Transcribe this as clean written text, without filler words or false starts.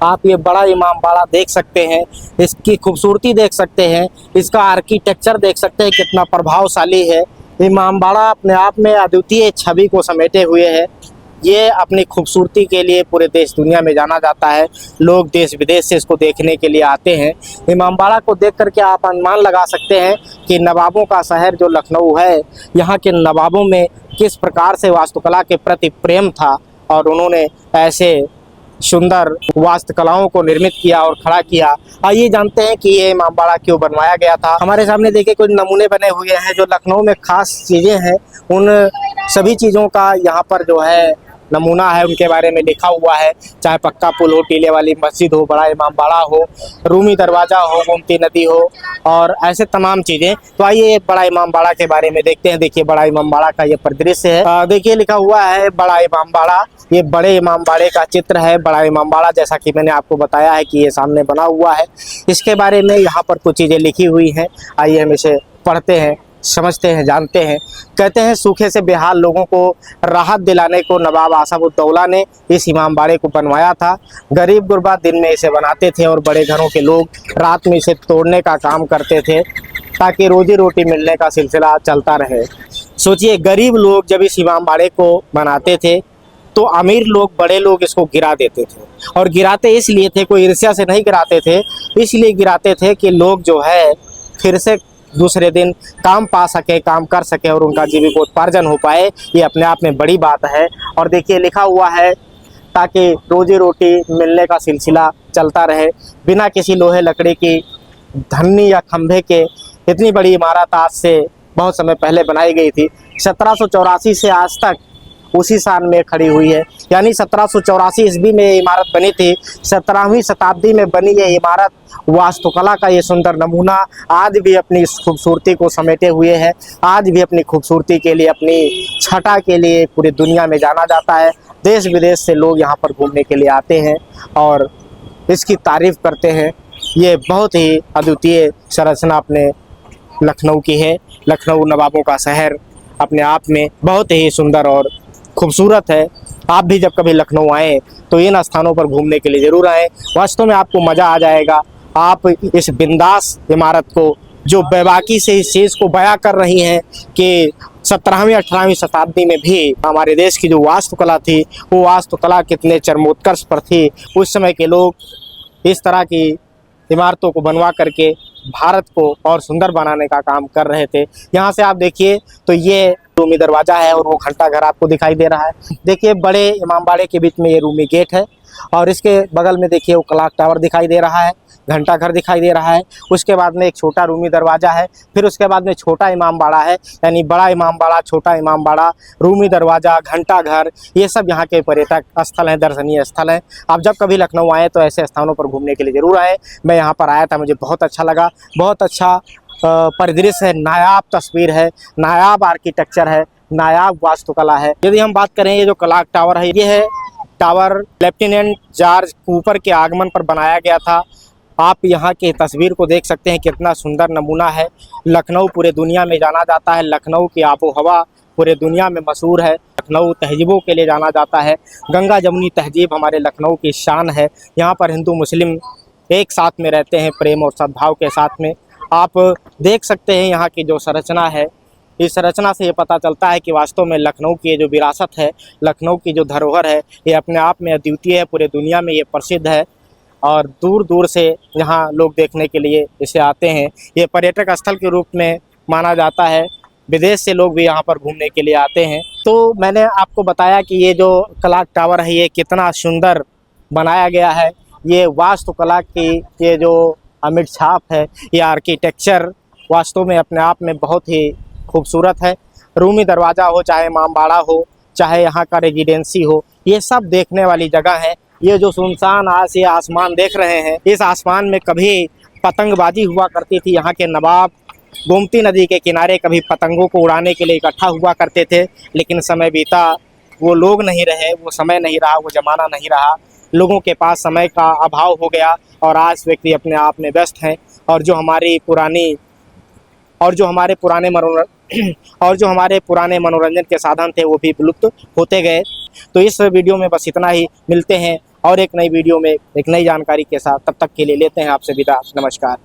आप ये बड़ा इमामबाड़ा देख सकते हैं, इसकी खूबसूरती देख सकते हैं, इसका आर्किटेक्चर देख सकते हैं कितना प्रभावशाली है। इमामबाड़ा अपने आप में अद्वितीय छवि को समेटे हुए है। ये अपनी खूबसूरती के लिए पूरे देश दुनिया में जाना जाता है। लोग देश विदेश से इसको देखने के लिए आते हैं। इमामबाड़ा को देख करके आप अनुमान लगा सकते हैं कि नवाबों का शहर जो लखनऊ है, यहाँ के नवाबों में किस प्रकार से वास्तुकला के प्रति प्रेम था और उन्होंने ऐसे सुंदर वास्तुकलाओं को निर्मित किया और खड़ा किया। आइए जानते हैं कि ये इमामबाड़ा क्यों बनवाया गया था। हमारे सामने देखिए कुछ नमूने बने हुए हैं जो लखनऊ में खास चीज़ें हैं, उन सभी चीज़ों का यहाँ पर जो है नमूना है, उनके बारे में लिखा हुआ है। चाहे पक्का पुल हो, टीले वाली मस्जिद हो, बड़ा इमामबाड़ा हो, रूमी दरवाज़ा हो, गोमती नदी हो और ऐसे तमाम चीज़ें। तो आइए बड़ा इमामबाड़ा के बारे में देखते हैं। देखिए बड़ा इमामबाड़ा का ये परिदृश्य है। देखिए लिखा हुआ है बड़ा इमामबाड़ा। ये बड़े इमामबाड़े का चित्र है। बड़ा इमामबाड़ा जैसा कि मैंने आपको बताया है कि ये सामने बना हुआ है। इसके बारे में यहाँ पर कुछ चीज़ें लिखी हुई हैं। आइए हम इसे पढ़ते हैं, समझते हैं, जानते हैं। कहते हैं सूखे से बेहाल लोगों को राहत दिलाने को नवाब आसफउद्दौला ने इस इमामबाड़े को बनवाया था। गरीब गुरबा दिन में इसे बनाते थे और बड़े घरों के लोग रात में इसे तोड़ने का काम करते थे ताकि रोजी रोटी मिलने का सिलसिला चलता रहे। सोचिए, गरीब लोग जब इस इमामबाड़े को बनाते थे तो अमीर लोग, बड़े लोग इसको गिरा देते थे। और गिराते इसलिए थे, कोई ईर्ष्या से नहीं गिराते थे, इसलिए गिराते थे कि लोग जो है फिर से दूसरे दिन काम पा सके, काम कर सके और उनका जीविकोपार्जन हो पाए। ये अपने आप में बड़ी बात है। और देखिए लिखा हुआ है ताकि रोजी रोटी मिलने का सिलसिला चलता रहे। बिना किसी लोहे लकड़ी की धन्नी या खंभे के इतनी बड़ी इमारत आज से बहुत समय पहले बनाई गई थी। 1784 से आज तक उसी साल में खड़ी हुई है। यानी 1784 ईस्वी में ये इमारत बनी थी। 17वीं शताब्दी में बनी ये इमारत वास्तुकला का ये सुंदर नमूना आज भी अपनी खूबसूरती को समेटे हुए है। आज भी अपनी खूबसूरती के लिए, अपनी छटा के लिए पूरी दुनिया में जाना जाता है। देश विदेश से लोग यहाँ पर घूमने के लिए आते हैं और इसकी तारीफ करते हैं। ये बहुत ही अद्वितीय संरचना अपने लखनऊ की है। लखनऊ नवाबों का शहर अपने आप में बहुत ही सुंदर और खूबसूरत है। आप भी जब कभी लखनऊ आएँ तो इन स्थानों पर घूमने के लिए ज़रूर आएँ। वास्तव में आपको मज़ा आ जाएगा। आप इस बिंदास इमारत को, जो बेबाकी से इस चीज़ को बयां कर रही हैं कि 17वीं 18वीं शताब्दी में भी हमारे देश की जो वास्तुकला थी, वो वास्तुकला कितने चरमोत्कर्ष पर थी। उस समय के लोग इस तरह की इमारतों को बनवा करके भारत को और सुंदर बनाने का काम कर रहे थे। यहाँ से आप देखिए तो ये रूमी दरवाज़ा है और वो घंटा घर आपको दिखाई दे रहा है। देखिए बड़े इमामबाड़े के बीच में ये रूमी गेट है और इसके बगल में देखिए वो क्लॉक टावर दिखाई दे रहा है, घंटा घर दिखाई दे रहा है। उसके बाद में एक छोटा रूमी दरवाज़ा है, फिर उसके बाद में छोटा इमामबाड़ा है। यानी बड़ा इमामबाड़ा, छोटा इमामबाड़ा, रूमी दरवाज़ा, घंटा घर, ये सब यहाँ के पर्यटक स्थल हैं, दर्शनीय स्थल हैं। आप जब कभी लखनऊ आएँ तो ऐसे स्थानों पर घूमने के लिए ज़रूर आएँ। मैं यहाँ पर आया था, मुझे बहुत अच्छा लगा। बहुत अच्छा परिदृश्य है, नायाब तस्वीर है, नायाब आर्किटेक्चर है, नायाब वास्तुकला है। यदि हम बात करें, ये जो क्लॉक टावर है, ये है टावर लेफ्टिनेंट जॉर्ज कूपर के आगमन पर बनाया गया था। आप यहाँ की तस्वीर को देख सकते हैं, कितना सुंदर नमूना है। लखनऊ पूरे दुनिया में जाना जाता है। लखनऊ की आबो हवा पूरे दुनिया में मशहूर है। लखनऊ तहजीबों के लिए जाना जाता है। गंगा जमुनी तहजीब हमारे लखनऊ की शान है। यहाँ पर हिंदू मुस्लिम एक साथ में रहते हैं, प्रेम और सद्भाव के साथ में। आप देख सकते हैं यहाँ की जो संरचना है, इस संरचना से ये पता चलता है कि वास्तव में लखनऊ की जो विरासत है, लखनऊ की जो धरोहर है, ये अपने आप में अद्वितीय है। पूरे दुनिया में ये प्रसिद्ध है और दूर दूर से यहाँ लोग देखने के लिए इसे आते हैं। ये पर्यटक स्थल के रूप में माना जाता है। विदेश से लोग भी यहाँ पर घूमने के लिए आते हैं। तो मैंने आपको बताया कि ये जो क्लॉक टावर है, ये कितना सुंदर बनाया गया है। ये वास्तुकला की ये जो अमिट छाप है, ये आर्किटेक्चर वास्तव में अपने आप में बहुत ही खूबसूरत है। रूमी दरवाज़ा हो, चाहे इमामबाड़ा हो, चाहे यहाँ का रेजिडेंसी हो, ये सब देखने वाली जगह है। ये जो सुनसान आज ये आसमान देख रहे हैं, इस आसमान में कभी पतंगबाजी हुआ करती थी। यहाँ के नवाब गोमती नदी के किनारे कभी पतंगों को उड़ाने के लिए इकट्ठा हुआ करते थे, लेकिन समय बीता, वो लोग नहीं रहे, वो समय नहीं रहा, वो ज़माना नहीं रहा। लोगों के पास समय का अभाव हो गया और आज व्यक्ति अपने आप में व्यस्त हैं। और जो हमारे पुराने मनोरंजन के साधन थे, वो भी विलुप्त होते गए। तो इस वीडियो में बस इतना ही। मिलते हैं और एक नई वीडियो में एक नई जानकारी के साथ। तब तक के लिए लेते हैं आपसे विदा। नमस्कार।